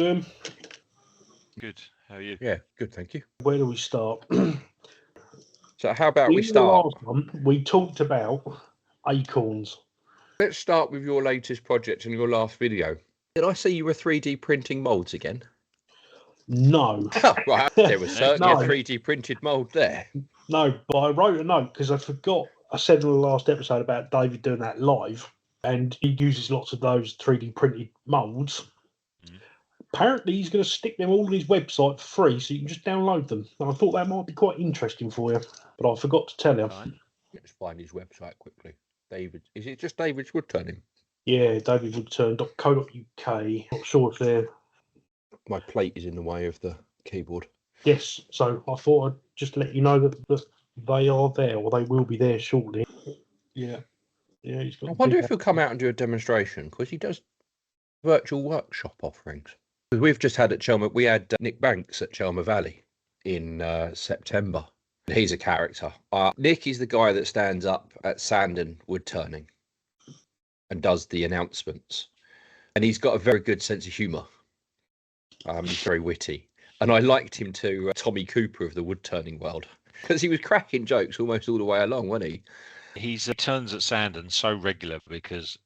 doing? Good. How are you? Yeah, good, thank you. Where do we start? So how about we In the start? last one, we talked about Acorns. Let's start with your latest project and your last video. Did I see you were 3D printing moulds again? No. Right, there was certainly No. a 3D printed mould there. No, but I wrote a note because I forgot. I said in the last episode about David doing that live, and he uses lots of those 3D printed moulds. Apparently, he's going to stick them all on his website for free, so you can just download them. And I thought that might be quite interesting for you, but I forgot to tell you. Right. Let's find his website quickly. David, is it just David's Woodturning? Yeah, davidwoodturn.co.uk. Not sure if they're... My plate is in the way of the keyboard. Yes, so I thought I'd just let you know that they are there, or they will be there shortly. Yeah. Yeah, he's got I wonder if he'll come out and do a demonstration, because he does virtual workshop offerings. Because we've just had at Chelmer, we had Nick Banks at Chelmer Valley in September. He's a character. Nick is the guy that stands up at Sandon Woodturning and does the announcements. And he's got a very good sense of humour. He's very witty. And I liked him to Tommy Cooper of the woodturning world, because he was cracking jokes almost all the way along, wasn't he? He's turns at Sandon so regular because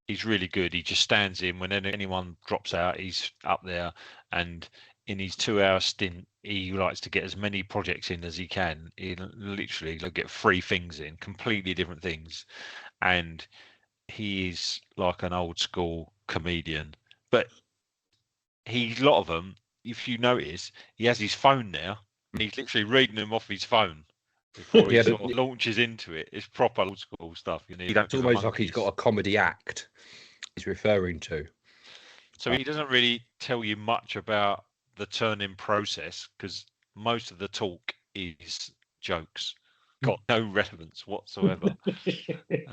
he's really good. He just stands in when anyone drops out. He's up there, and in his 2-hour stint, he likes to get as many projects in as he can. He literally get 3 things in, completely different things, and he is like an old school comedian. But a lot of them, if you notice, he has his phone now. And he's literally reading them off his phone before he sort of launches into it. It's proper old school stuff. It's almost like he's got a comedy act he's referring to. So he doesn't really tell you much about the turning process, because most of the talk is jokes, got no relevance whatsoever.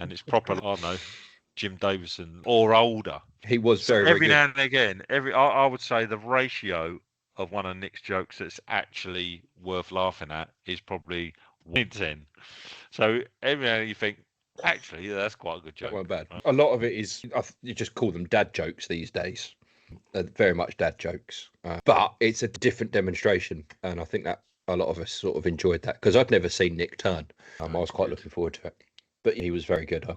And it's proper, I don't know, Jim Davison or older. He was So very every good. now and again, I would say the ratio of one of Nick's jokes that's actually worth laughing at is probably 1 in 10. So every now and then you think, actually, yeah, that's quite a good joke. That weren't bad. A lot of it is, you just call them dad jokes these days. Very much dad jokes. But it's a different demonstration. And I think that a lot of us sort of enjoyed that, because I'd never seen Nick turn. I was quite looking forward to it. But he was very good.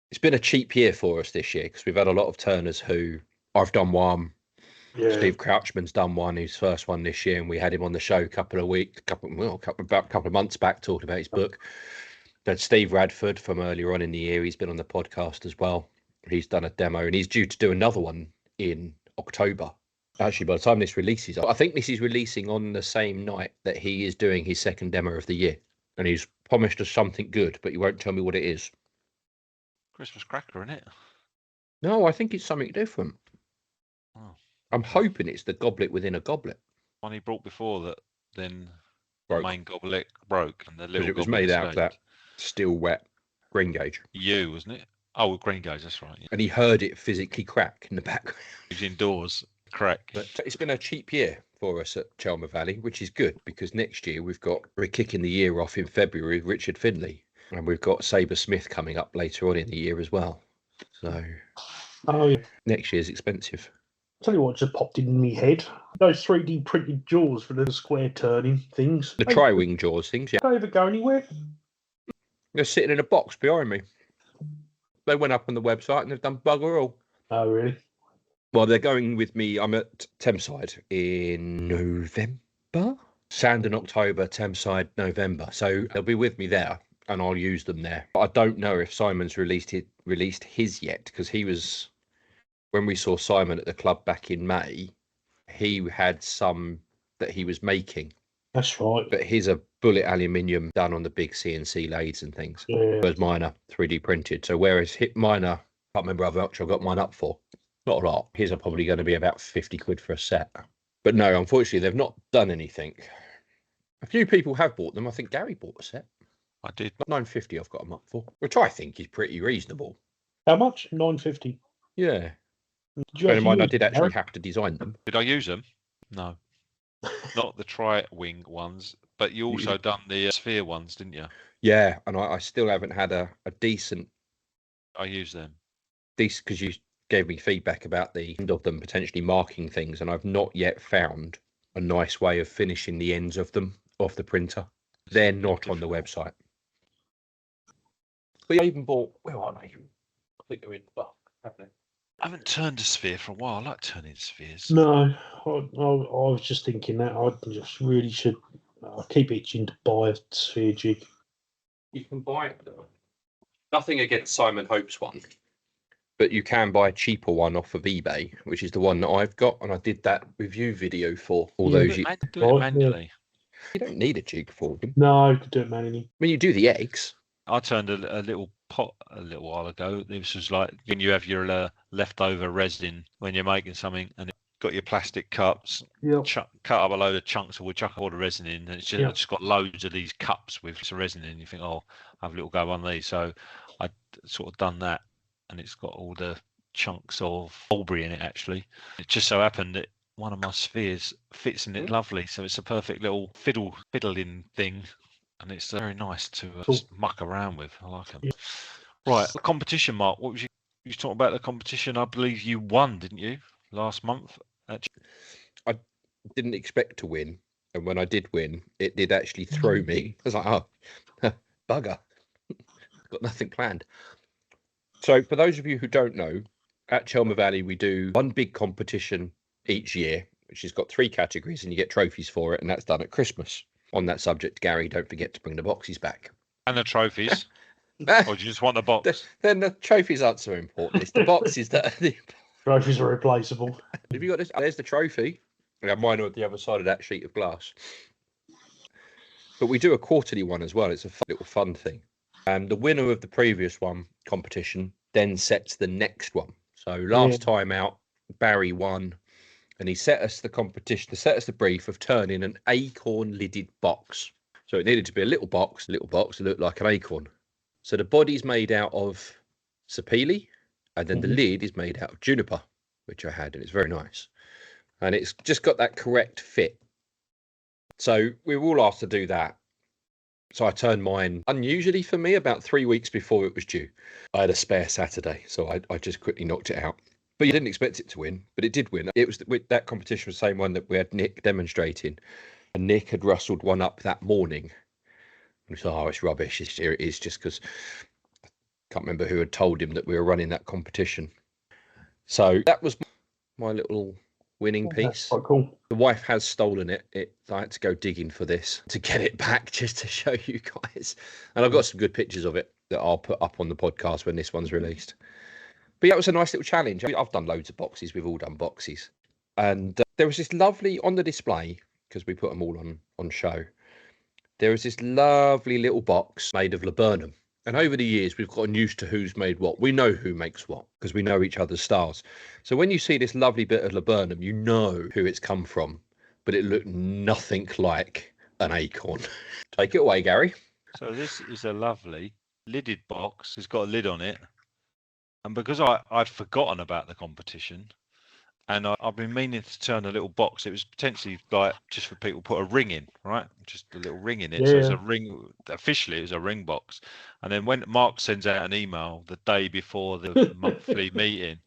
It's been a cheap year for us this year, because we've had a lot of turners who I've done one. Yeah. Steve Crouchman's done one, his first one this year, and we had him on the show a couple of months back talking about his book. Then Steve Radford from earlier on in the year, he's been on the podcast as well. He's done a demo, and he's due to do another one in October. Actually, by the time this releases, I think this is releasing on the same night that he is doing his second demo of the year. And he's promised us something good, but he won't tell me what it is. Christmas cracker, isn't it? No, I think it's something different. Oh. I'm hoping it's the goblet within a goblet. One he brought before that then broke. The main goblet broke, and the little it was made out of that still wet green gauge. Wasn't it? Oh, green gauge, that's right. Yeah. And he heard it physically crack in the background. He was indoors, crack. But it's been a cheap year for us at Chelmer Valley, which is good, because next year we're kicking the year off in February with Richard Finley, and we've got Sabre Smith coming up later on in the year as well. So next year's expensive. Tell you what just popped in my head. Those 3D printed jaws for the square turning things. The tri-wing jaws things, yeah. Don't they ever go anywhere? They're sitting in a box behind me. They went up on the website and they've done bugger all. Oh, really? Well, they're going with me. I'm at Thameside in November. Sandon October, Thameside November. So they'll be with me there, and I'll use them there. I don't know if Simon's released his yet, because he was... When we saw Simon at the club back in May, he had some that he was making. That's right. But his are bullet aluminium done on the big CNC lathes and things. Yeah. Whereas mine are 3D printed. So whereas mine are, I can't remember how much I got mine up for. Not a lot. His are probably going to be about 50 quid for a set. But no, unfortunately, they've not done anything. A few people have bought them. I think Gary bought a set. I did. $9.50 I've got them up for, which I think is pretty reasonable. How much? $9.50. Yeah. Bear in mind, I did actually have to design them. Did I use them? No. Not the tri-wing ones, but you also done the sphere ones, didn't you? Yeah, and I still haven't had a decent... I use them. Decent, because gave me feedback about the end of them potentially marking things, and I've not yet found a nice way of finishing the ends of them off the printer. They're not on the website. But I even bought, where are they? I think they're in the box, haven't they? I haven't turned a sphere for a while. I like turning spheres. No, I was just thinking that I just really should. I keep itching to buy a sphere jig. You can buy it. Nothing against Simon Hope's one, but you can buy a cheaper one off of eBay, which is the one that I've got, and I did that review video for all those. Do it manually. You don't need a jig for them. No, you could do it manually. I mean, you do the eggs. I turned a little pot a little while ago. This was like when you have your leftover resin when you're making something, and it's got your plastic cups. Yep. Cut up a load of chunks, or we chuck all the resin in, and it's just got loads of these cups with some resin in. You think, oh, I'll have a little go on these. So I sort of done that, and it's got all the chunks of mulberry in it. Actually, it just so happened that one of my spheres fits in it lovely, so it's a perfect little fiddling thing. And it's very nice to muck around with. I like them. Yeah. Right, the competition, Mark. What was you talking about? The competition? I believe you won, didn't you, last month? Actually. I didn't expect to win, and when I did win, it did actually throw me. I was like, oh, bugger, got nothing planned. So, for those of you who don't know, at Chelmer Valley we do one big competition each year, which has got 3 categories, and you get trophies for it, and that's done at Christmas. On that subject, Gary, don't forget to bring the boxes back. And the trophies. Or do you just want the box? Then the trophies aren't so important. It's the boxes that are the... Trophies are replaceable. Have you got this? There's the trophy. I have mine on the other side of that sheet of glass. But we do a quarterly one as well. It's a little fun thing. And the winner of the previous one competition then sets the next one. So last time out, Barry won. And he set us the competition, set us the brief of turning an acorn lidded box. So it needed to be a little box that looked like an acorn. So the body's made out of sapele, and then the lid is made out of juniper, which I had, and it's very nice. And it's just got that correct fit. So we were all asked to do that. So I turned mine, unusually for me, about 3 weeks before it was due. I had a spare Saturday, so I just quickly knocked it out. But you didn't expect it to win, but it did win. It was that competition was the same one that we had Nick demonstrating, and Nick had rustled one up that morning. And he said, "Oh, it's rubbish. Here it is," just because I can't remember who had told him that we were running that competition. So that was my little winning piece. That's quite cool. The wife has stolen it. I had to go digging for this to get it back, just to show you guys. And I've got some good pictures of it that I'll put up on the podcast when this one's released. But yeah, it was a nice little challenge. I've done loads of boxes. We've all done boxes. And there was this lovely, on the display, because we put them all on show, there was this lovely little box made of laburnum. And over the years, we've gotten used to who's made what. We know who makes what, because we know each other's styles. So when you see this lovely bit of laburnum, you know who it's come from. But it looked nothing like an acorn. Take it away, Gary. So this is a lovely lidded box. It's got a lid on it. And because I'd forgotten about the competition, and I've been meaning to turn a little box, it was potentially like just for people to put a ring in, right? Just a little ring in it. Yeah. So it's a ring. Officially, it was a ring box. And then when Mark sends out an email the day before the monthly meeting,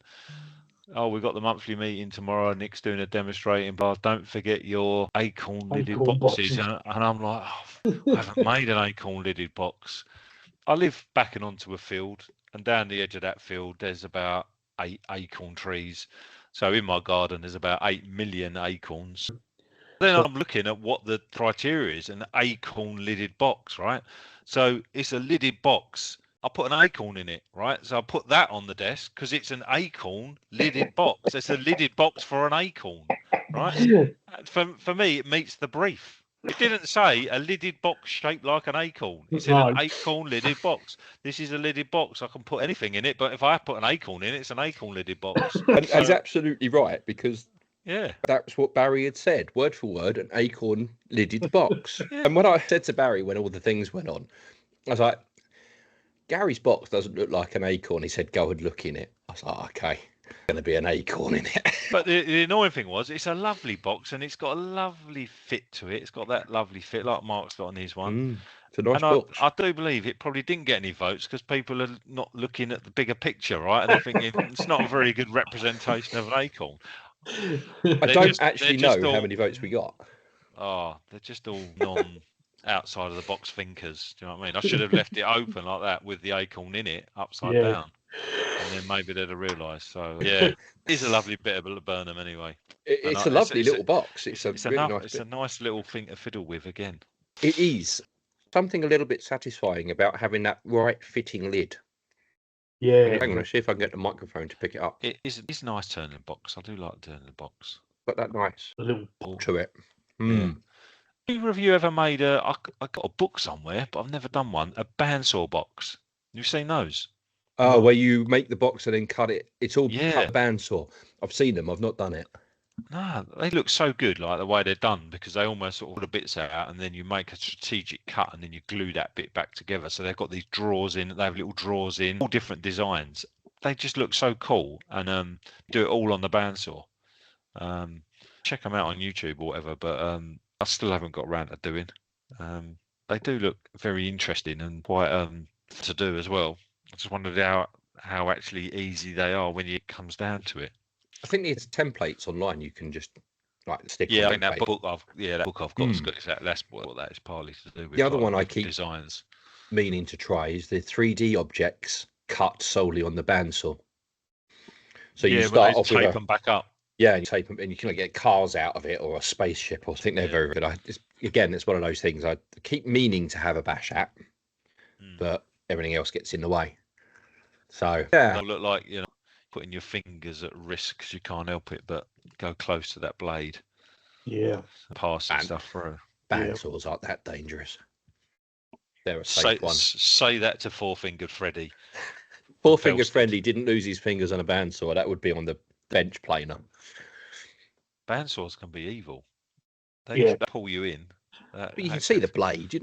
oh, we've got the monthly meeting tomorrow. Nick's doing a demonstrating, but don't forget your acorn lidded boxes. And I'm like, oh, I haven't made an acorn lidded box. I live backing onto a field. And down the edge of that field, there's about 8 acorn trees. So in my garden, there's about 8 million acorns. Then I'm looking at what the criteria is, an acorn lidded box, right? So it's a lidded box. I put an acorn in it, right? So I put that on the desk because it's an acorn lidded box. It's a lidded box for an acorn, right? For me, it meets the brief. It didn't say a lidded box shaped like an acorn. It said an acorn lidded box. This is a lidded box. I can put anything in it, but if I put an acorn in it, it's an acorn lidded box. And he's absolutely right, because that's what Barry had said, word for word, an acorn lidded box. And when I said to Barry, when all the things went on, I was like, Gary's box doesn't look like an acorn. He said, go and look in it. I was like, okay, going to be an acorn in it. But the annoying thing was, it's a lovely box and it's got a lovely fit to it. It's got that lovely fit like Mark's got on his one. It's a nice And box. I do believe it probably didn't get any votes because people are not looking at the bigger picture, right? And they're thinking it's not a very good representation of an acorn. I don't actually know how many votes we got. Oh, they're just all outside of the box thinkers. Do you know what I mean? I should have left it open like that with the acorn in it, upside down, and then maybe they'd have realised. So yeah, it's a lovely bit of Burnham anyway. It's a lovely little box. It's a really nice. It's a nice little thing to fiddle with again. It is something a little bit satisfying about having that right fitting lid. Yeah. Hang on, let's see if I can get the microphone to pick it up. It's nice turning the box. I do like turning the box. Got that nice little pop to it. Yeah. Either of you ever made I got a book somewhere, but I've never done one. A bandsaw box. You've seen those? Oh, where you make the box and then cut it. It's all cut bandsaw. I've seen them. I've not done it. No, they look so good, like the way they're done, because they almost sort of put the bits out, and then you make a strategic cut, and then you glue that bit back together. So they've got these drawers in. They have little drawers in, all different designs. They just look so cool, and do it all on the bandsaw. Check them out on YouTube or whatever, but I still haven't got around to doing. They do look very interesting and quite to do as well. I just wondered how actually easy they are when it comes down to it. I think there's templates online you can just like stick. Yeah, on I think that paper. book I've got has got exactly that's what that is partly to do with. The other one I keep designs meaning to try is the 3D objects cut solely on the bandsaw. So you start off with tape them back up. Yeah, and you tape them, and you can get cars out of it or a spaceship. Or I think they're very good. Again, it's one of those things I keep meaning to have a bash at, but everything else gets in the way. So they'll look like putting your fingers at risk because you can't help it, but go close to that blade. Yeah, passing stuff through. Bandsaws aren't that dangerous. They're a safe one. Say that to Four-Fingered Freddy. Four-Fingered Freddy didn't lose his fingers on a bandsaw. That would be on the bench planer. Bandsaws can be evil. They pull you in. But you can see the blade,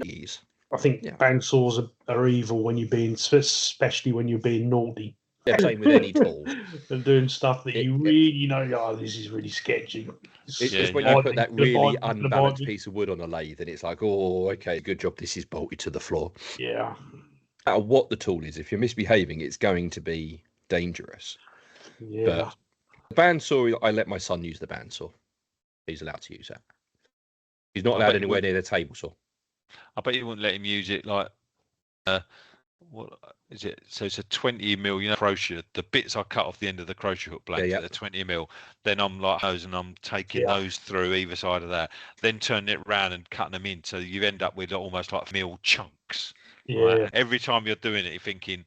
I think bandsaws are evil when you're being, especially when you're being naughty. Yeah, same with any tool. And doing stuff that you really know, this is really sketchy. It's when you put that really unbalanced piece of wood on a lathe and it's like, oh, okay, good job, this is bolted to the floor. Yeah. No matter what the tool is, if you're misbehaving, it's going to be dangerous. Yeah. But the bandsaw, I let my son use the bandsaw. He's allowed to use that. He's not allowed anywhere near the table saw. I bet you wouldn't let him use it like, what is it? So it's a 20mm, crochet. The bits I cut off the end of the crochet hook blade, the 20mm. Then I'm like those, and I'm taking those through either side of that. Then turning it around and cutting them in, so you end up with almost like mil chunks. Yeah. Right? Every time you're doing it, you're thinking,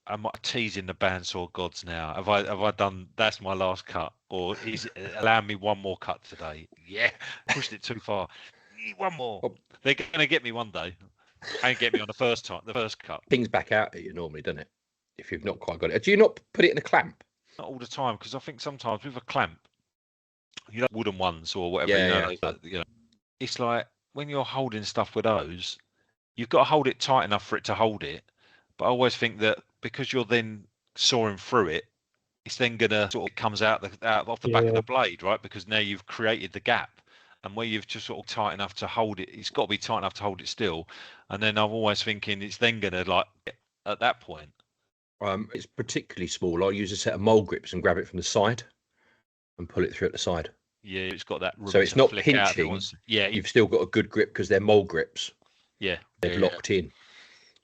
am I teasing the bandsaw gods now? Have I done? That's my last cut, or is it allowing me one more cut today? Yeah, pushed it too far. One more. They're going to get me one day. And get me on the first cut. Things back out at you normally, doesn't it? If you've not quite got it. Do you not put it in a clamp? Not all the time, because I think sometimes with a clamp, wooden ones or whatever, it's like when you're holding stuff with those, you've got to hold it tight enough for it to hold it. But I always think that because you're then sawing through it, it's then gonna sort of comes out off the back of the blade, right? Because now you've created the gap. And where you've just sort of tight enough to hold it, it's got to be tight enough to hold it still. And then I'm always thinking it's then going to at that point. It's particularly small. I'll use a set of mole grips and grab it from the side and pull it through at the side. Yeah, it's got that room. So it's not pinching. Yeah, you've still got a good grip because they're mole grips. Yeah, they're locked in.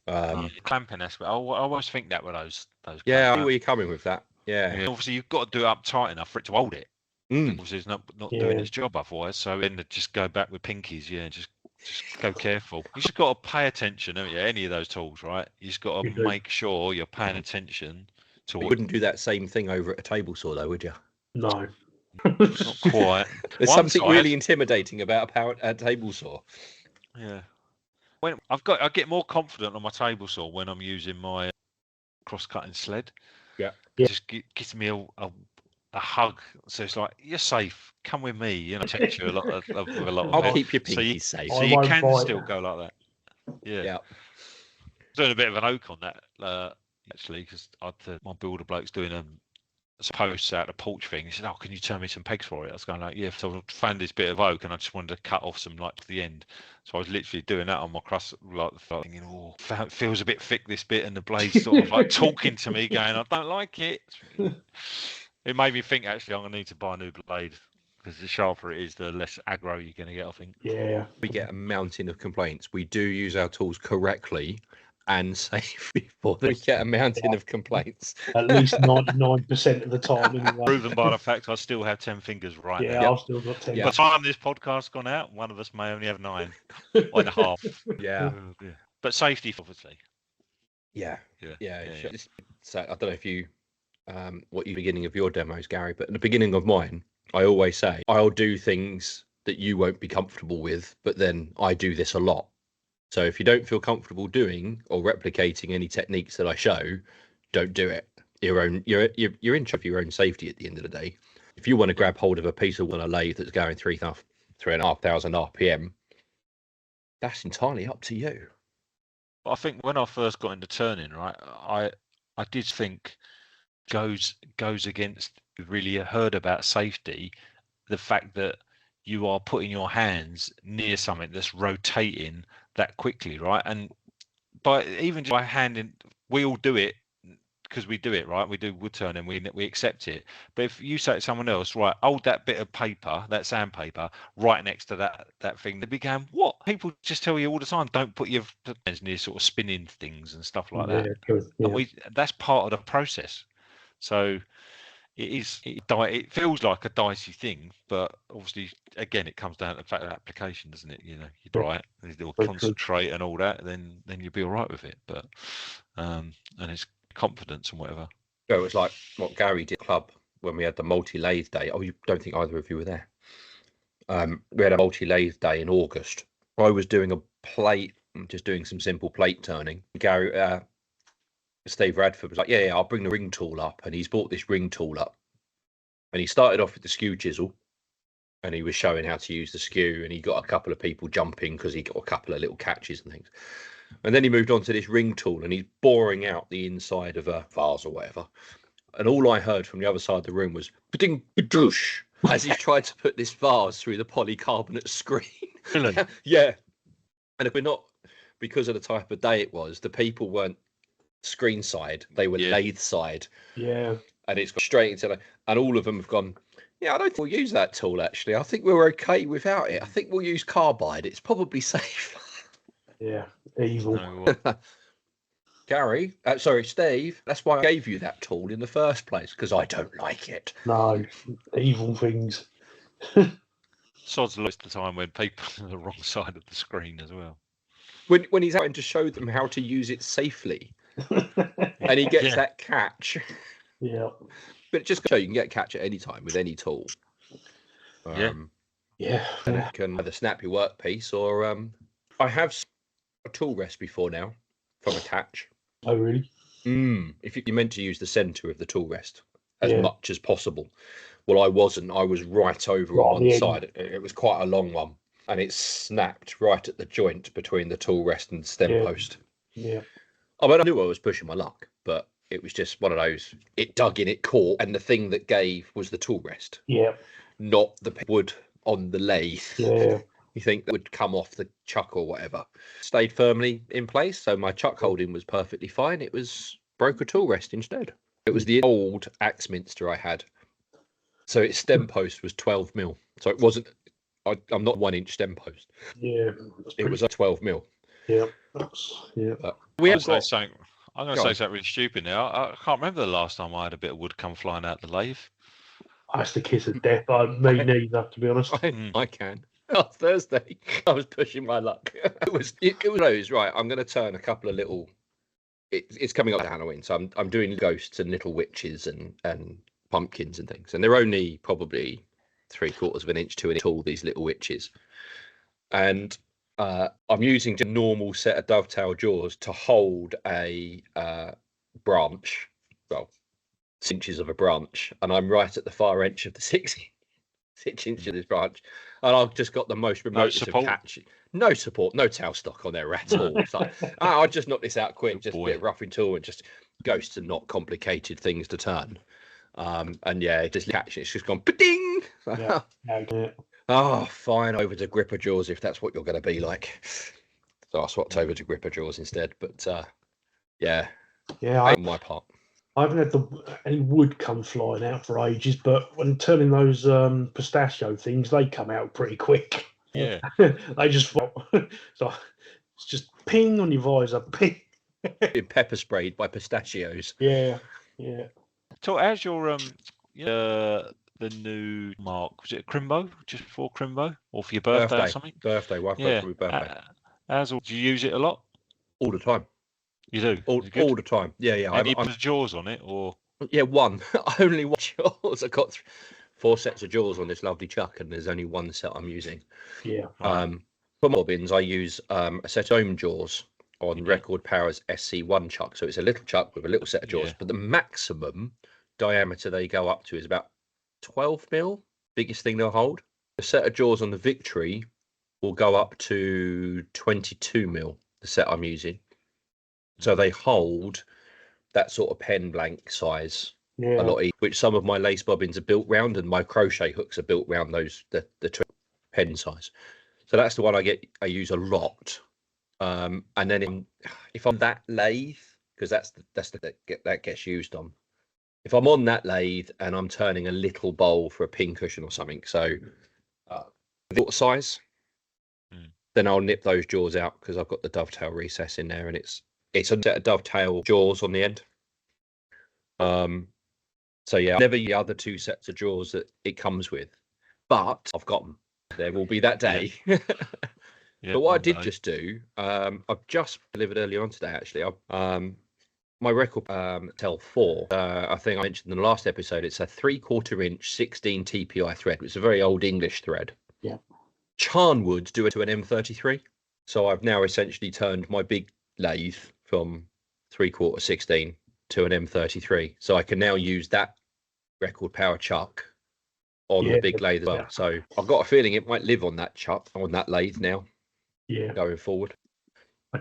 Clamping aspect. I always think that with those. Yeah, I see where you're coming with that. Yeah. Obviously, you've got to do it up tight enough for it to hold it. Obviously, it's not doing its job otherwise. So then just go back with pinkies. Yeah, just go careful. You just got to pay attention, haven't you? Any of those tools, right? You just got to make sure you're paying attention to. You wouldn't do that same thing over at a table saw, though, would you? No. Not quite. There's something really intimidating about a table saw. Yeah. When I get more confident on my table saw when I'm using my cross-cutting sled. Yeah. It just gives me a hug, so it's like you're safe. Come with me, protect you a lot with a lot of. I'll keep your pinkies safe, so you can still go like that. Yeah. I'm doing a bit of an oak on that actually, because my builder bloke's doing posts out the porch thing. He said, "Oh, can you turn me some pegs for it?" I was going like, "Yeah." So I found this bit of oak, and I just wanted to cut off some like to the end. So I was literally doing that on my cross, like thinking, "Oh, it feels a bit thick this bit," and the blade's sort of like talking to me, going, "I don't like it." It made me think actually I'm gonna need to buy a new blade, because the sharper it is, the less aggro you're going to get, I think. Yeah. We get a mountain of complaints. We do use our tools correctly and safely for them. We get a mountain of complaints. At least 99% of the time, anyway. Proven by the fact I still have 10 fingers right Yeah, now. I've still got 10. Yeah. By the time this podcast's gone out, one of us may only have 9 and a half. Yeah. But safety, obviously. Yeah. Yeah. So I don't know if you, what you beginning of your demos, Gary, but at the beginning of mine, I always say I'll do things that you won't be comfortable with, but then I do this a lot. So if you don't feel comfortable doing or replicating any techniques that I show, don't do it. You're in charge of your own safety at the end of the day. If you want to grab hold of a piece of wood on a lathe that's going 3,500 RPM, that's entirely up to you. I think when I first got into turning, right, I did think goes against, really heard about safety, the fact that you are putting your hands near something that's rotating that quickly, right? And even by handing, we all do it because we do it, right? We do wood turning, we accept it. But if you say to someone else, right, hold that bit of paper, that sandpaper, right next to that thing, they began, what? People just tell you all the time, don't put your hands near sort of spinning things and stuff like that. Good. Yeah. And that's part of the process. So it feels like a dicey thing, but obviously, again, it comes down to the fact of application, doesn't it? You dry it, you'll concentrate and all that, then you'll be all right with it. But and it's confidence and whatever. So it was like what Gary did at the club when we had the multi-lathe day. Oh, you don't think either of you were there? We had a multi-lathe day in August. I was doing a plate, just doing some simple plate turning. Gary, Steve Radford was like, yeah, I'll bring the ring tool up. And he's brought this ring tool up. And he started off with the skew chisel. And he was showing how to use the skew. And he got a couple of people jumping because he got a couple of little catches and things. And then he moved on to this ring tool. And he's boring out the inside of a vase or whatever. And all I heard from the other side of the room was, ba-ding, ba-doosh, as he tried to put this vase through the polycarbonate screen. Yeah. And if we're not, because of the type of day it was, the people weren't screen side, they were lathe side. Yeah. And it's gone straight into and all of them have gone, yeah, I don't think we'll use that tool actually. I think we're okay without it. I think we'll use carbide. It's probably safe. Yeah. Evil. No, Gary, sorry, Steve, that's why I gave you that tool in the first place, because I don't like it. No, evil things. Sod's lost the time when people are on the wrong side of the screen as well. When he's having to show them how to use it safely. And he gets that catch. Yeah. But just so you can get a catch at any time with any tool. And it can either snap your workpiece or I have a tool rest before now from a catch. Oh, really? If you're meant to use the centre of the tool rest as much as possible. Well, I wasn't. I was right over on one side. It was quite a long one. And it snapped right at the joint between the tool rest and the stem post. Yeah. I mean, I knew I was pushing my luck, but it was just one of those. It dug in, it caught, and the thing that gave was the tool rest. Yeah. Not the wood on the lathe. Yeah. You think that would come off the chuck or whatever. Stayed firmly in place, so my chuck holding was perfectly fine. It was broke a tool rest instead. It was the old Axminster I had. So its stem post was 12 mil. So it wasn't. I'm not 1 inch stem post. Yeah. It was a 12 mil. Yeah. We I'm have going got. to say something really stupid now. I can't remember the last time I had a bit of wood come flying out the lathe. That's the kiss of death. Me neither, to be honest. I can. Last Thursday, I was pushing my luck. It was those, right. I'm going to turn a couple of little. It's coming up to Halloween, so I'm doing ghosts and little witches and pumpkins and things, and they're only probably 3/4 of an inch to an inch tall. These little witches, and I'm using a normal set of dovetail jaws to hold a branch. Well, 6 inches of a branch, and I'm right at the far edge of the 6 inches of this branch, and I've just got the most remote support. No support, no tailstock on there at all. It's like, I'll just knock this out quick, just a bit of roughing tool and just ghosts and not complicated things to turn. And yeah, just catching it's just gone ding. Yeah. Oh, fine, over to gripper jaws if that's what you're going to be like. So I swapped over to gripper jaws instead. But yeah, on my part. I haven't had any wood come flying out for ages, but when turning those pistachio things, they come out pretty quick. Yeah. They just fall. So it's just ping on your visor, ping. Being pepper sprayed by pistachios. Yeah. So how's your the new Mark, was it Crimbo, just before Crimbo, or for your birthday or something? Birthday, wife got for my birthday. Do you use it a lot? All the time. You do? All the time. Yeah. And you put jaws on it, or? Yeah, one. Only one jaws. I got 4 sets of jaws on this lovely chuck, and there's only one set I'm using. Yeah. For my bobbins, I use a set of ohm jaws on Record Power's SC1 chuck. So it's a little chuck with a little set of jaws, but the maximum diameter they go up to is about 12 mil, biggest thing they'll hold. The set of jaws on the Victory will go up to 22 mil, the set I'm using. So they hold that sort of pen blank size a lot, which some of my lace bobbins are built round, and my crochet hooks are built round those the pen size. So that's the one I use a lot. And then if I'm that lathe, because that gets used on. If I'm on that lathe and I'm turning a little bowl for a pin cushion or something, so the size, then I'll nip those jaws out because I've got the dovetail recess in there, and it's a set of dovetail jaws on the end. So yeah, never the other 2 sets of jaws that it comes with, but I've got them. There will be that day. But what I did just do, I've just delivered earlier on today actually. My record Tel 4, I think I mentioned in the last episode, it's a 3/4 inch 16 TPI thread. It's a very old English thread. Yeah. Charnwood do it to an M33. So I've now essentially turned my big lathe from 3/4 16 to an M33. So I can now use that Record Power chuck on the big lathe as well. So I've got a feeling it might live on that chuck, on that lathe now. Yeah. Going forward.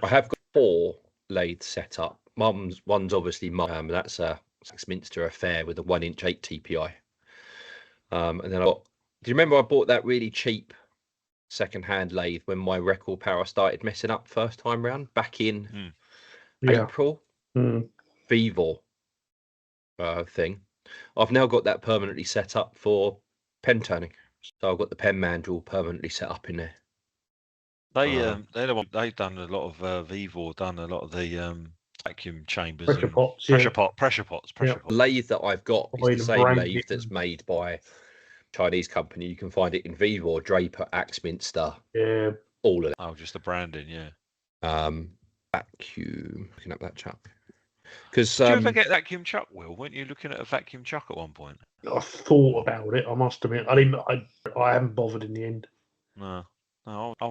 I have got 4 lathes set up. One's obviously Mum. That's a Saxminster affair with a 1 inch 8 TPI. And then do you remember I bought that really cheap second-hand lathe when my Record Power started messing up first time round back in April? Vivor thing. I've now got that permanently set up for pen turning. So I've got the pen mandrel permanently set up in there. They've done a lot of Vivor, done a lot of the vacuum chambers, pressure pots. The lathe that I've got is the same lathe that's made by a Chinese company. You can find it in Vivor, Draper, Axminster. Yeah, all of it. Oh, just the branding, yeah. Vacuum. Looking up that chuck. Because did you ever get vacuum chuck, Will? Weren't you looking at a vacuum chuck at one point? I thought about it. I must admit, I haven't bothered in the end. No,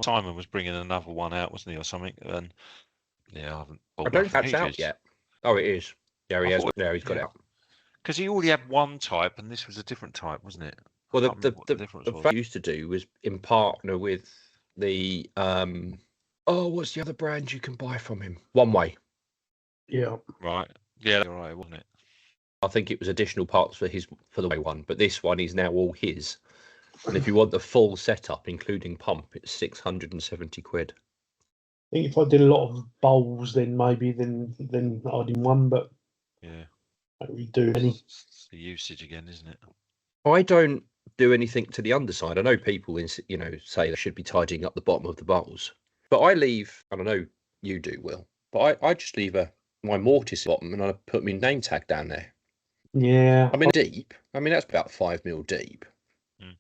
Simon was bringing another one out, wasn't he, or something? And yeah, I haven't. I don't think that's out yet. Oh, it is. Yeah, he's got it out. Because he already had one type, and this was a different type, wasn't it? Well, the thing used to do was in partner with the what's the other brand you can buy from him? One Way. Yeah. Right. Yeah, you're right, wasn't it? I think it was additional parts for the Way one, but this one is now all his. And if you want the full setup, including pump, it's 670 quid. I think if I did a lot of bowls, then maybe then I'd in one, but yeah, I don't really do any. It's the usage again, isn't it? I don't do anything to the underside. I know people, say they should be tidying up the bottom of the bowls, but I leave. I don't know you do, Will, but I just leave my mortise bottom and I put my name tag down there. Yeah, I mean deep. I mean that's about 5 mil deep.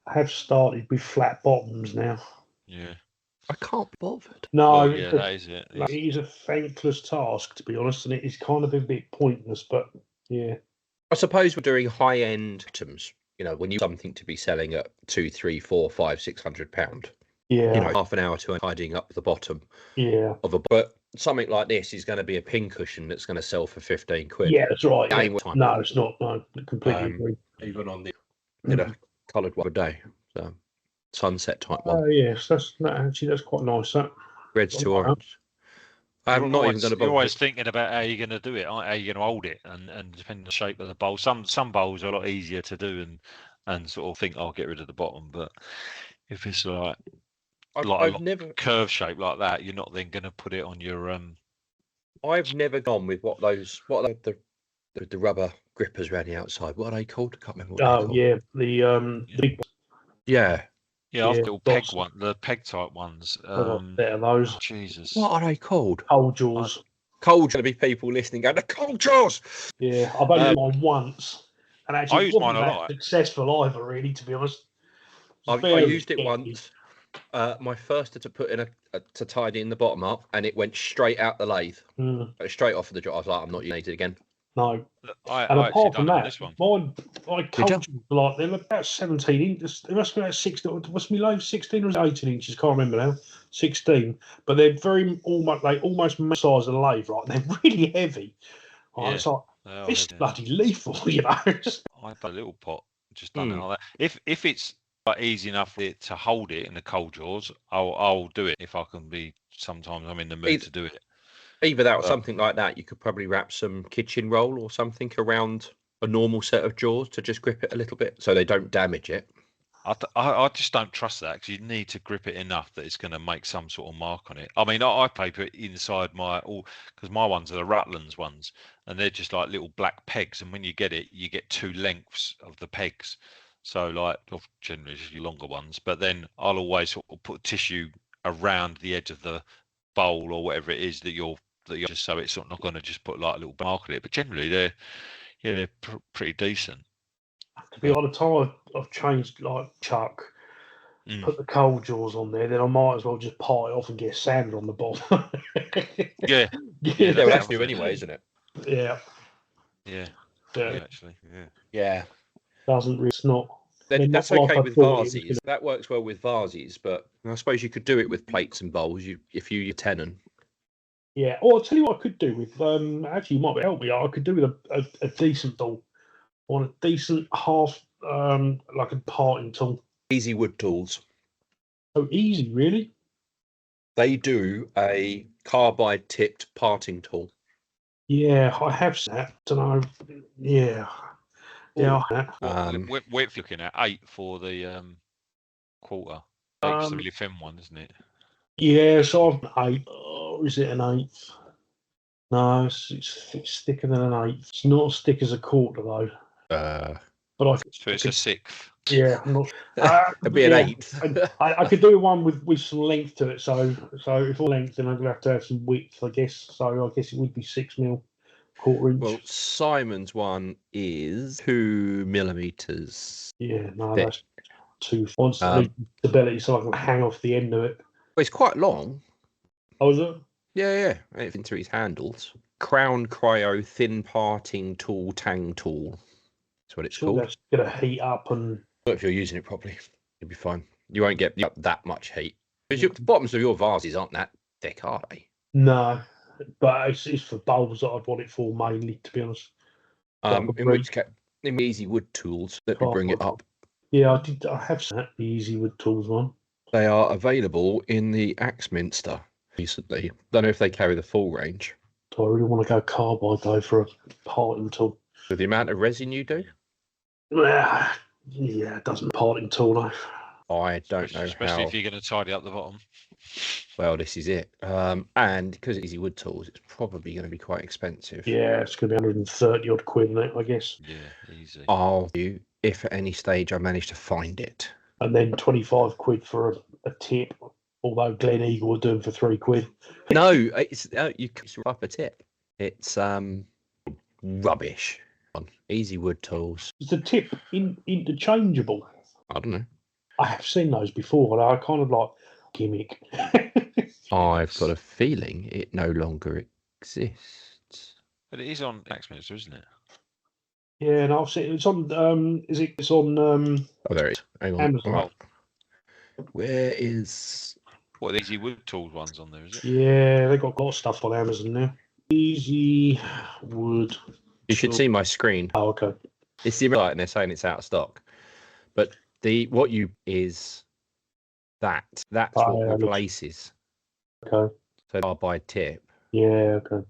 I have started with flat bottoms now. Yeah. I can't be bothered. No, that is it. It is a thankless task, to be honest, and it is kind of a bit pointless, but yeah. I suppose we're doing high-end items, when you something to be selling at £200, £300, £400, £500, £600. Yeah. Half an hour to tidying up the bottom. Yeah. But something like this is going to be a pin cushion that's going to sell for 15 quid. Yeah, that's right. Yeah. No, it's not. No, I completely agree. Even on the coloured one a day. So sunset type one. Oh yes, that's quite nice. That reds to orange. I'm not even going to You're bother. always thinking about how you're going to do it, how you're going to hold it, and depending on the shape of the bowl. Some bowls are a lot easier to do and sort of think I'll get rid of the bottom, but if it's like I've never curve shape like that, you're not then going to put it on your I've never gone with what are the rubber grippers around the outside. What are they called? I can't remember what they're called. yeah, the big Yeah. I've Yeah, got box. the peg type ones. I got better those. Jesus. What are they called? Cold jaws. Cold. Going to be people listening going, the cold jaws. Yeah, I've only used mine once, and I actually it use wasn't mine a that lot. successful either, really, to be honest. I Very used it sketchy. once. My first to put in to tidy in the bottom up, and it went straight out the lathe, straight off of the job. I was like, I'm not using it again. No. I apart from that, this one. my cold jaws, like they're about 17 inches. They must be about 16. What's my lathe? 16 or is it 18 inches? Can't remember now. 16. But they're almost the size of the lathe, right? They're really heavy. Right? It's like it's bloody lethal, you know. I put a little pot, just done it like that. If it's easy enough for it to hold it in the cold jaws, I'll do it if I can be. Sometimes I'm in the mood to do it. Either that or something like that. You could probably wrap some kitchen roll or something around a normal set of jaws to just grip it a little bit so they don't damage it. I just don't trust that because you need to grip it enough that it's going to make some sort of mark on it. I mean, I paper it inside because my ones are the Rutland's ones, and they're just like little black pegs. And when you get it, you get two lengths of the pegs. So like, generally just your longer ones. But then I'll always sort of put tissue around the edge of the bowl or whatever it is that you're just so it's not going to just put like a little mark on it. But generally they're pretty decent. To be honest, the time I've changed like Chuck, put the cold jaws on there, then I might as well just part it off and get a sander on the bottom. Yeah, well, that's new anyway, isn't it? Yeah. Actually, Doesn't really, it's not. That's okay with vases. That works well with vases, but I suppose you could do it with plates and bowls if you use tenon. Yeah, or I'll tell you what I could do with. Actually, you might help me. I could do with a decent tool, on a decent half, like a parting tool. Easy wood tools. Oh, easy, really? They do a carbide tipped parting tool. Yeah, I have that. Don't know. Yeah. Yeah. Width looking at 8 for the quarter. 8's the really thin one, isn't it? Yeah, so I've 8. Or is it an 8th? No, it's thicker than an 8th. It's not as thick as a quarter though. But I think so it's a 6th. Yeah, I'm not. It'd be an 8th. I could do one with some length to it. So if all length, then I'm gonna have to have some width, I guess. So I guess it would be 6 mil, quarter inch. Well, Simon's one is 2 millimeters. Yeah, no, that's too. Wants stability, so I can hang off the end of it. Well, it's quite long. Oh, is it? Yeah. Into his handles. Crown Cryo Thin Parting Tool Tang Tool. That's what it's called. That's gonna heat up and. But if you're using it properly, you'll be fine. You won't get that much heat. Because the bottoms of your vases aren't that thick, are they? No, but it's for bowls that I'd want it for mainly, to be honest. In which case, in Easy Wood Tools, let me bring it up. Yeah, I have that, the Easy Wood Tools one. They are available in the Axminster recently. Don't know if they carry the full range. Do I really want to go carbide though for a parting tool? With the amount of resin you do? Yeah, it doesn't parting tool though. I don't know especially if you're going to tidy up the bottom. Well, this is it. And because it's Easy Wood Tools, it's probably going to be quite expensive. Yeah, it's going to be 130 odd quid, isn't it, I guess. Yeah, easy. I'll do if at any stage I manage to find it. And then 25 quid for a tip, although Glen Eagle were doing for 3 quid. No, it's you can up a tip. It's rubbish. Easy Wood Tools. Is the tip interchangeable? I don't know. I have seen those before, and I kind of like gimmick. I've got a feeling it no longer exists. But it is on Axminster, isn't it? Yeah, and I've seen it's on. It's on. Oh, there it is. Hang on. Amazon. Right. Where is? What, the Easy Wood Tools ones on there, is it? Yeah, they got a lot of stuff on Amazon now. Easy Wood. You should see my screen. Oh, okay. It's the right, and they're saying it's out of stock. But that's what replaces. Okay. So carbide tip. Yeah, okay.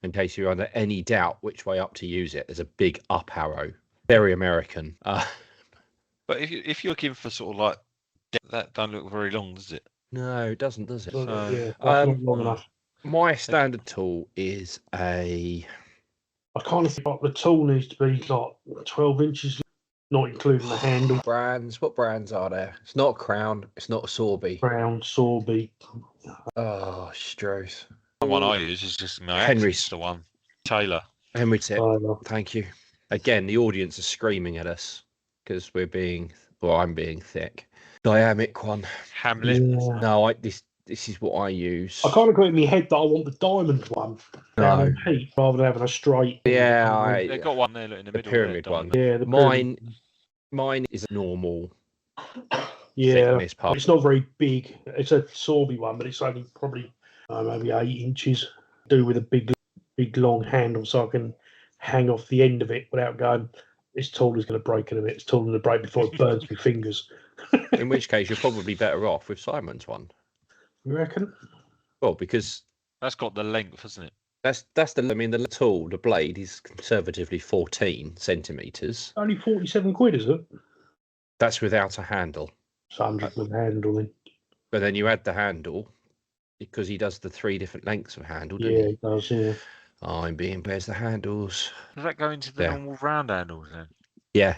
In case you're under any doubt which way up to use it, there's a big up arrow. Very American. But if you're looking for sort of like that, don't look very long, does it? No, it doesn't, does it? So, So, yeah, that's not long no. enough. My standard tool is a. I kind of think like the tool needs to be like 12 inches, not including the handle. Brands. What brands are there? It's not a Crown. It's not a Sorby. Brown, Sorby. Oh, Stroth. The one I use is just my Henry's. Henry's the one. Taylor. Henry tip. Tyler. Thank you. Again, the audience are screaming at us because we're being. Well, I'm being thick. Dynamic one. Hamlet. Yeah. No, this is what I use. I kind of got in my head that I want the diamond one down on heat rather than having a straight. Yeah, They've got one there in the the middle. pyramid there, one. Yeah, the Mine is a normal. Yeah, thickness part. it's not very big. It's a Sorby one, but it's only probably maybe 8 inches. Do with a big long handle, so I can hang off the end of it without going. This tool is going to break in a bit. It's tool going to break before it burns my fingers. In which case, you're probably better off with Simon's one. You reckon? Well, because That's got the length, hasn't it? that's the. I mean, the tool, the blade is conservatively 14 centimeters. Only 47 quid, is it? That's without a handle. It's 100 with handle in. But then you add the handle because he does the 3 different lengths of handle. Doesn't Yeah, he? it does. Yeah. I'm being. Where's the handles? Does that go into the Yeah. normal round handles then? Yeah,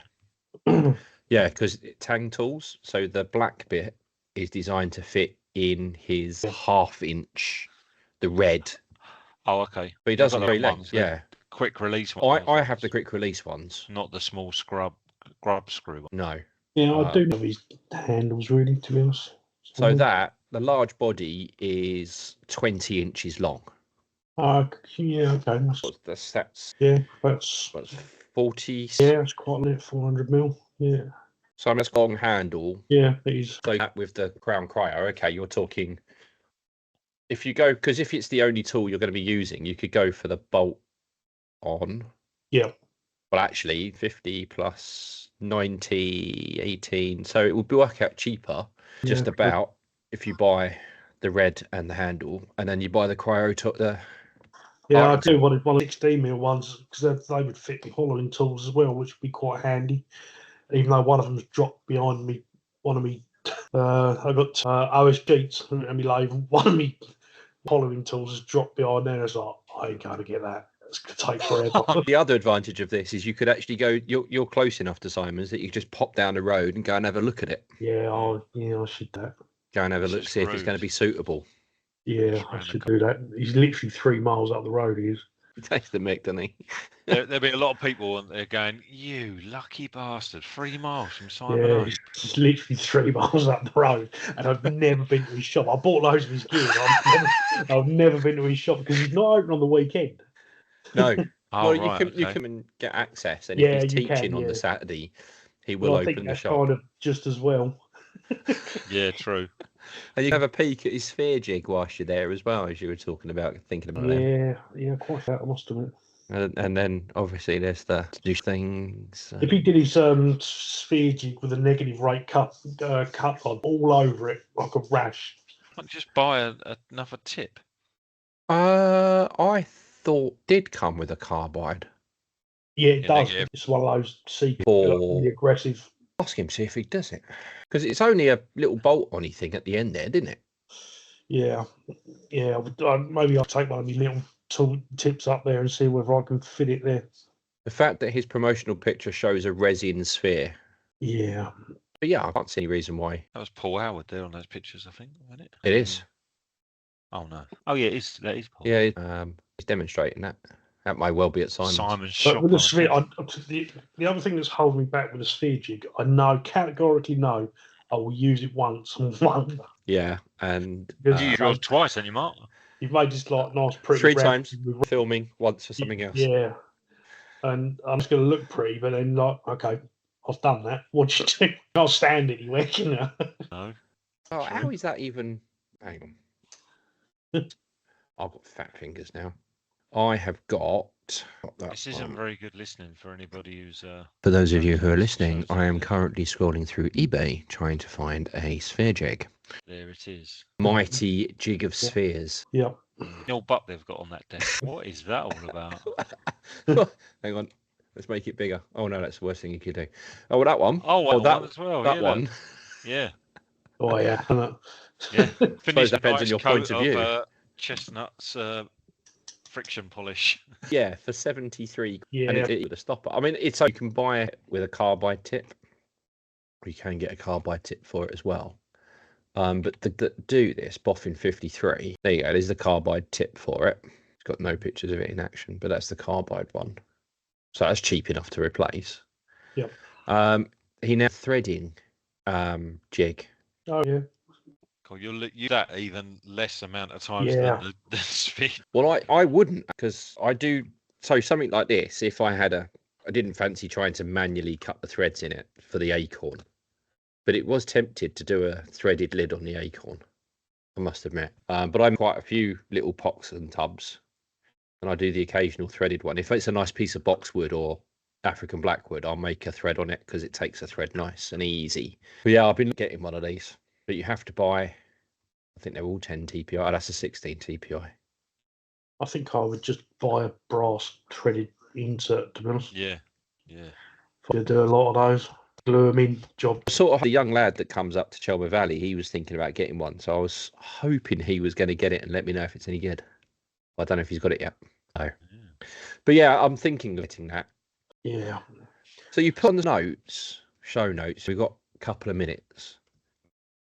yeah, because Tang tools. So the black bit is designed to fit in his 1/2 inch, the red. Oh, okay. But he doesn't I've got very the long. ones, the Yeah, Quick release one. I have the quick release ones. Not the small grub screw one. No. Yeah, I do know these handles really, to be honest. So that the large body is 20 inches long. Yeah, okay. That's Yeah, that's 40. yeah, it's quite lit. 400 mil. Yeah, So that's long handle. yeah, it is. So that with the Crown Cryo, okay, you're talking. If you go, because if it's the only tool you're going to be using, you could go for the bolt on. Yeah. Well, actually, 50 plus 90, 18. So it will work out cheaper, just Yeah. about, if you buy the red and the handle, and then you buy the cryo top. Yeah, I do wanted one of the 16 mil ones because they would fit the hollowing tools as well, which would be quite handy. Even though one of them's dropped behind me, one of me, I got OS sheets and me lathe. One of me hollowing tools has dropped behind there. It's like I ain't going to get that. It's going to take forever. The other advantage of this is you could actually go. You're close enough to Simon's that you just pop down the road and go and have a look at it. Yeah, I should do that. Go and have a This look, is see if it's rude. going to be suitable. Yeah, I should do that. He's literally 3 miles up the road. He is. He takes the mic, doesn't he? There'll be a lot of people and they're going, "You lucky bastard! 3 miles from Simon Yeah, Oak." it's literally 3 miles up the road, and I've never been to his shop. I bought loads of his gear. I've never been to his shop because he's not open on the weekend. No. Oh, Well, right, you okay. can get access, and Yeah, if he's you can, teaching on yeah. the Saturday, he will Well, I think open the that's shop. kind of just as well. Yeah, true. And you can have a peek at his sphere jig whilst you're there as well, as you were talking about, thinking about them. Yeah, quite that, I must admit. And then obviously there's the new things. If he did his sphere jig with a negative rate cut on all over it like a rash. Why don't you just buy another tip? I thought did come with a carbide. Yeah, it Yeah, does. negative. It's one of those secret, Or- really aggressive. Ask him, see if he does it. Because it's only a little bolt-on-y thing at the end there, didn't it? Yeah, maybe I'll take one of my little tool tips up there and see whether I can fit it there. The fact that his promotional picture shows a resin sphere. Yeah, But yeah, I can't see any reason why. That was Paul Howard there on those pictures, I think, wasn't it? It is. Oh no. Oh yeah, that is Paul. Yeah, he's demonstrating that. That may well be at Simon's. Simon's but shop. with the I sphere, think. the other thing that's holding me back with the sphere jig, I know categorically no, I will use it once and one. Yeah, and Because You used yours twice, then you Mark. you've made this like nice, pretty 3 round times with- filming, once for something else. Yeah, and I'm just going to look pretty, but then like, okay, I've done that. What do you do? I'll stand anywhere, you know. No. Oh, how is that even? Hang on. I've got fat fingers now. I have got. This isn't very good listening for anybody who's. For those of you who are listening, I am currently scrolling through eBay trying to find a sphere jig. There it is. Mighty jig of spheres. Yep. Neil Buck they've got on that desk. What is that all about? Hang on. Let's make it bigger. Oh, no, that's the worst thing you could do. Oh, well, that one. Oh, that one as well. That yeah, one. Yeah. Oh, yeah. Yeah. Suppose Finish that depends on your point of view. Chestnuts friction polish. Yeah, for 73. Yeah. And it's a stopper. I mean, it's so you can buy it with a carbide tip. You can get a carbide tip for it as well. But that do this Boffin 53. There you go. There's the carbide tip for it. It's got no pictures of it in action, but that's the carbide one. So that's cheap enough to replace. Yep. He now threading jig. Oh, yeah. God, you'll use that even less amount of times Yeah. than the speed. Well, I wouldn't, because I do. So something like this, if I didn't fancy trying to manually cut the threads in it for the Acorn, but it was tempted to do a threaded lid on the Acorn, I must admit. But I'm quite a few little pots and tubs, and I do the occasional threaded one. If it's a nice piece of boxwood or African blackwood, I'll make a thread on it because it takes a thread nice and easy. But yeah, I've been getting one of these, but you have to buy, I think they're all 10 TPI. That's a 16 TPI. I think I would just buy a brass threaded insert, to be honest. Yeah. I do a lot of those. Glue them in job. Sort of the young lad that comes up to Chelmer Valley, he was thinking about getting one. So I was hoping he was going to get it and let me know if it's any good. I don't know if he's got it yet. No. Yeah. But yeah, I'm thinking of getting that. Yeah. So you put on the show notes, we've got a couple of minutes.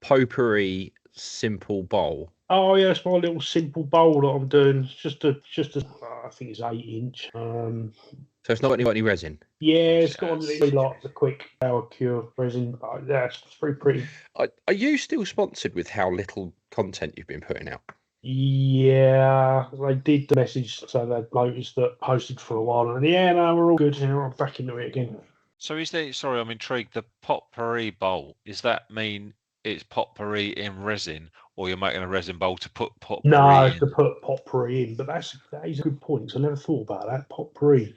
Potpourri simple bowl. Oh yeah, it's my little simple bowl that I'm doing. It's just a I think it's 8-inch. So it's not got any resin. Yeah, it's got like the quick power cure resin. Yeah, it's very pretty. Are you still sponsored with how little content you've been putting out? Yeah, they did the message, so they'd noticed that posted for a while, and yeah, no, we're all good. We're back into it again. So is there? Sorry, I'm intrigued. The potpourri bowl, does that mean it's potpourri in resin, or you're making a resin bowl to put potpourri no, in? to put potpourri in, but that is a good point. I never thought about that potpourri.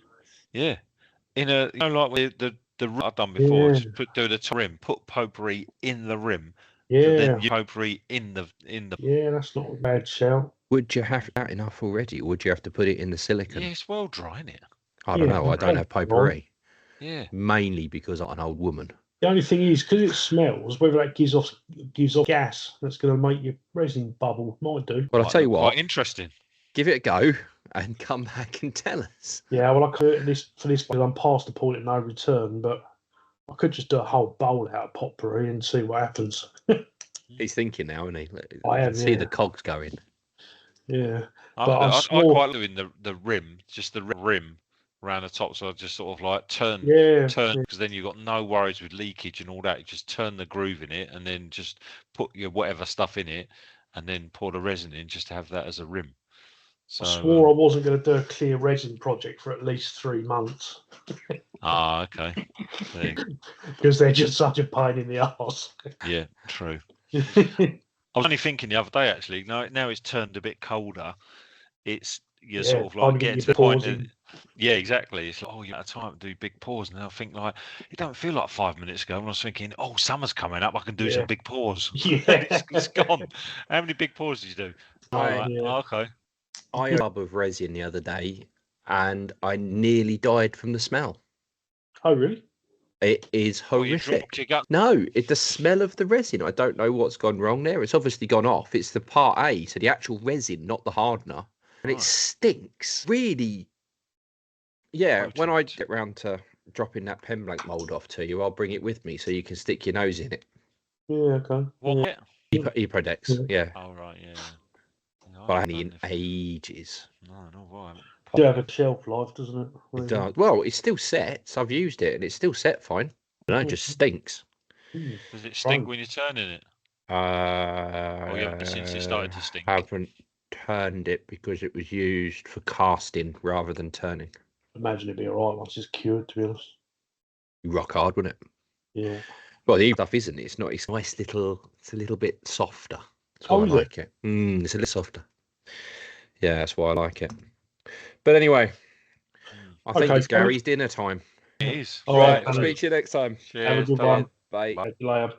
Yeah, in a like with the I've done before. Yeah. Just do the rim, put potpourri in the rim. Yeah. Then you potpourri in the. Yeah, that's not a bad shout. Would you have that enough already, or would you have to put it in the silicone? Yeah, it's well dry, isn't it? I don't know. I don't have potpourri. Yeah. Mainly because I'm an old woman. The only thing is, because it smells, whether that gives off gas that's going to make your resin bubble, might do. Well, I'll tell you what. Quite interesting. Give it a go and come back and tell us. Yeah, well, I could for this because I'm past the point of no return, but I could just do a whole bowl out of potpourri and see what happens. He's thinking now, isn't he? I am, see the cogs going. Yeah, I quite doing the rim, just the rim around the top, so I just sort of like turn because then you've got no worries with leakage and all that. You just turn the groove in it and then just put your whatever stuff in it and then pour the resin in just to have that as a rim. So, I swore I wasn't going to do a clear resin project for at least 3 months. Okay. Because they're just such a pain in the arse. Yeah, true. I was only thinking the other day, actually. Now it's turned a bit colder. You're sort of like getting to the point. Yeah, exactly. It's like, you're out of time to do big pours. And I think like it don't feel like 5 minutes ago. And I was thinking, summer's coming up. I can do some big pours. Yeah, it's gone. How many big pours did you do? Okay. I had a tub of resin the other day, and I nearly died from the smell. Oh, really? It is horrific. No, it's the smell of the resin. I don't know what's gone wrong there. It's obviously gone off. It's the part A, so the actual resin, not the hardener. And it stinks. Really. Yeah, when I get round to dropping that pen blank mould off to you, I'll bring it with me so you can stick your nose in it. Yeah, okay. What? Eprodex, yeah. Oh, right, yeah. But I haven't in ages. No, why? It does have a shelf life, doesn't it? It does. Well, it's still set. So I've used it, and it's still set fine. And it just stinks. Does it stink when you're turning it? Or you haven't since it started to stink? I haven't turned it because it was used for casting rather than turning. Imagine it'd be alright once it's cured, to be honest. Rock hard, wouldn't it? Yeah. Well, the stuff isn't. It's not. It's nice little. It's a little bit softer. That's why I like it. It's a little softer. Yeah, that's why I like it. But anyway, I think it's Gary's dinner time. It is. All right. I'll speak to you next time. Cheers. Have a good one. Bye. Bye.